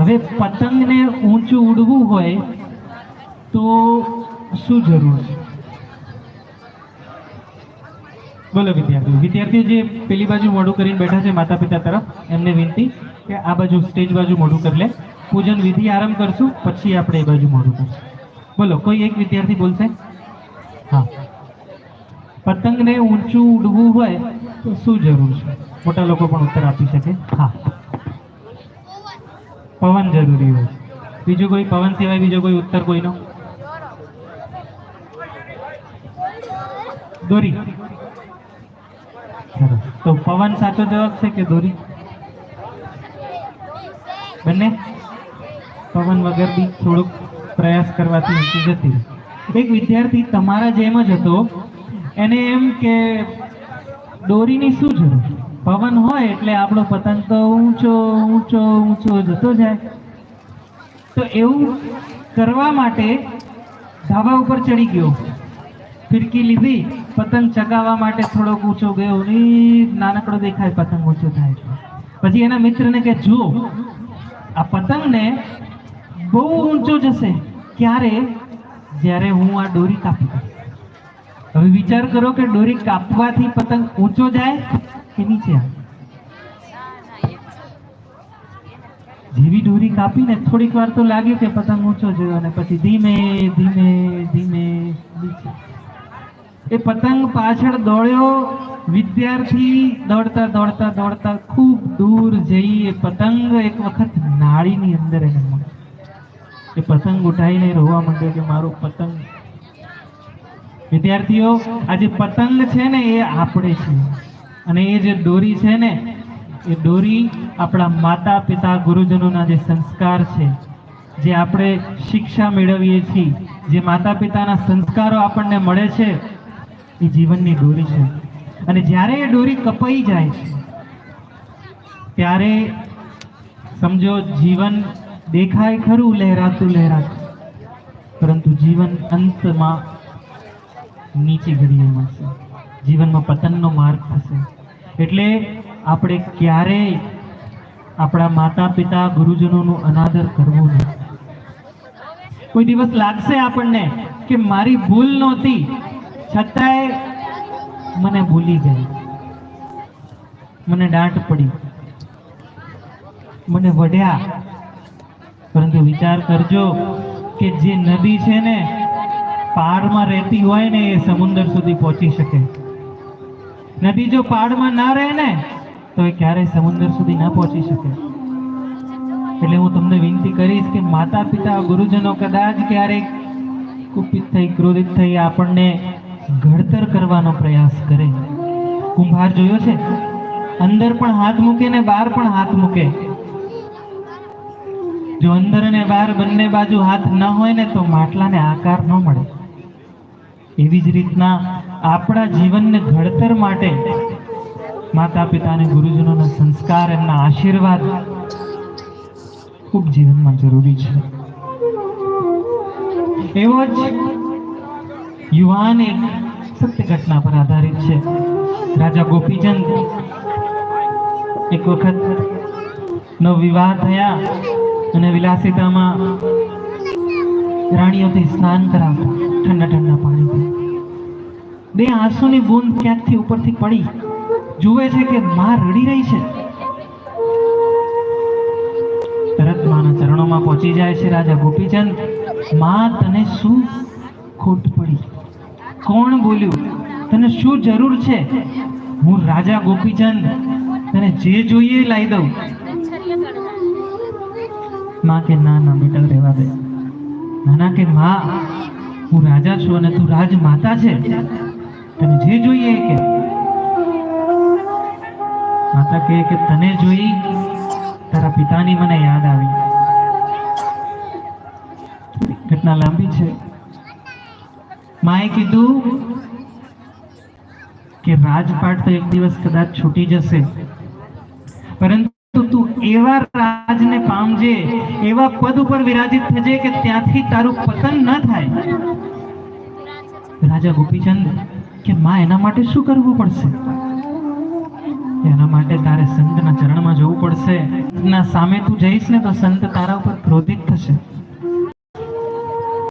હવે પતંગને ઊંચું ઉડવું હોય તો શું જરૂર છે? બોલો વિદ્યાર્થીઓ જે પેલી બાજુ મોઢું કરીને બેઠા છે માતા પિતા તરફ, એમને વિનંતી કે આ બાજુ સ્ટેજ બાજુ મોઢું કરી લે. પૂજન વિધિ આરંભ કરશું, પછી આપણે એ બાજુ મોઢું કરશું. બોલો, કોઈ એક વિદ્યાર્થી બોલશે? હા. પતંગને ઊંચું ઉડવું હોય તો શું જરૂર છે? મોટા લોકો પણ ઉત્તર આપી શકે. હા, પવન જરૂરી હોય. બીજું કોઈ? પવન સિવાય બીજો કોઈ ઉત્તર કોઈનો? દોરી. સરસ. તો પવન સાચો જવાબ છે કે દોરી? બંને. પવન વગર બી થોડુંક પ્રયાસ કરવાથી ઊંચી જતી. એક વિદ્યાર્થી તમારા જેમ જ હતો, એને એમ કે દોરીની શું જરૂર? પવન હોય એટલે આપણો પતંગ તો ઊંચો ઊંચો ઊંચો જતો જાય. તો એવું કરવા માટે ધાબા ઉપર ચડી ગયો, ફિરકી લીધી, પતંગ ચગાવવા માટે થોડોક ઊંચો ગયો, નાનકડો દેખાય પતંગ ઊંચો થાય. પછી એના મિત્રને કે જો આ પતંગને બહુ ઊંચો જશે. ક્યારે? જ્યારે હું આ દોરી કાપી દઈશ. હવે વિચાર કરો કે દોરી કાપવાથી પતંગ ઊંચો જાય કે નીચે આવે? જેવી દોરી કાપીને થોડીક વાર તો લાગ્યું કે પતંગ ઊંચો જોયો, અને પછી ધીમે ધીમે ધીમે નીચે. એ પતંગ પાછળ દોડ્યો. વિદ્યાર્થી દોડતા દોડતા દોડતા ખૂબ દૂર જઈ એ પતંગ એક વખત નાળીની અંદર એને મળ્યો. એ પતંગ ઉઠાઈને રોવા માંડ્યો કે મારો પતંગ. વિદ્યાર્થીઓ, આ જે પતંગ છે ને એ આપણે છે, અને એ જે દોરી છે ને એ દોરી આપણા માતા પિતા ગુરુજનોના જે સંસ્કાર છે, જે આપણે શિક્ષા મેળવીએ છીએ, જે માતા પિતાના સંસ્કારો આપણને મળે છે, એ જીવનની દોરી છે. અને જ્યારે એ દોરી કપાઈ જાય છે ત્યારે સમજો જીવન દેખાય ખરું લહેરાતું લહેરાતું, પરંતુ જીવન અંતમાં નીચી ઘડીએ મળશે. જીવનમાં પતનનો માર્ગ થશે. એટલે આપણે ક્યારેય આપણા માતા પિતા ગુરુજનોનું અનાદર કરવું નહીં. કોઈ દિવસ લાગશે આપણને કે મારી ભૂલ નહોતી, છતાંય મને ભૂલી ગઈ, મને દાંટ પડી, મને વઢ્યા. પરંતુ વિચાર કરજો કે જે નદી છે ને પહાડમાં રહેતી હોય ને એ સમુદ્ર સુધી પહોંચી શકે. નદી જો પહાડમાં ના રહે ને તો એ ક્યારેય સમુદ્ર સુધી ના પહોંચી શકે. એટલે હું તમને વિનંતી કરીશ કે માતા પિતા ગુરુજનો કદાચ ક્યારેક કુપિત થઈ ક્રોધિત થઈ આપણને ઘડતર કરવાનો પ્રયાસ કરે. કુંભાર જોયો છે, અંદર પણ હાથ મૂકે ને બહાર પણ હાથ મૂકે. જો અંદર અને બહાર બંને બાજુ હાથ ન હોય ને તો માટલાને આકાર ન મળે. એવી જ રીતના આપણા જીવનને ઘડતર માટે માતા પિતા અને ગુરુજનોના સંસ્કાર, એમના આશીર્વાદ ખૂબ જીવનમાં જરૂરી છે. એવો જ યુવાન એક સત્ય ઘટના પર આધારિત છે. રાજા ગોપીચંદ એક વખત નવવિવાહ થયા અને વિલાસિતામાં રાણીઓથી સ્નાન કરાવતા ઠંડા ઠંડા પાણીથી. બે આંસુની બૂંદ ક્યાંકથી ઉપરથી પડી. જુએ છે કે માં રડી રહી છે. તરત માના ચરણોમાં પહોંચી જાય છે રાજા ગોપીચંદ. માં, તને શું ખોટ પડી? કોણ બોલ્યું? તને શું જરૂર છે? હું રાજા ગોપીચંદ તને જે જોઈએ લાવી દઉં. માં કે ના ના બેટા, રહેવા દે. નાના કે માં, હું રાજા છું અને તું રાજમાતા છે, તને જે જોઈએ કે. માતા કહે કે તને જોઈ તારા પિતાની મને યાદ આવી. ઘટના લાંબી છે. માએ કીધું કે રાજપાટ તો એક દિવસ કદાચ છૂટી જશે, પરંતુ તું એવા રાજને પામજે, એવા પદ ઉપર વિરાજિત થજે કે ત્યાંથી તારું પતન ન થાય. રાજા ગોપીચંદ કે માં, એના માટે શું કરવું પડશે? એના માટે તારે સંતના ચરણમાં જવું પડશે. ના સામે તું જઈશ ને તો સંત તારા ઉપર ક્રોધિત થશે.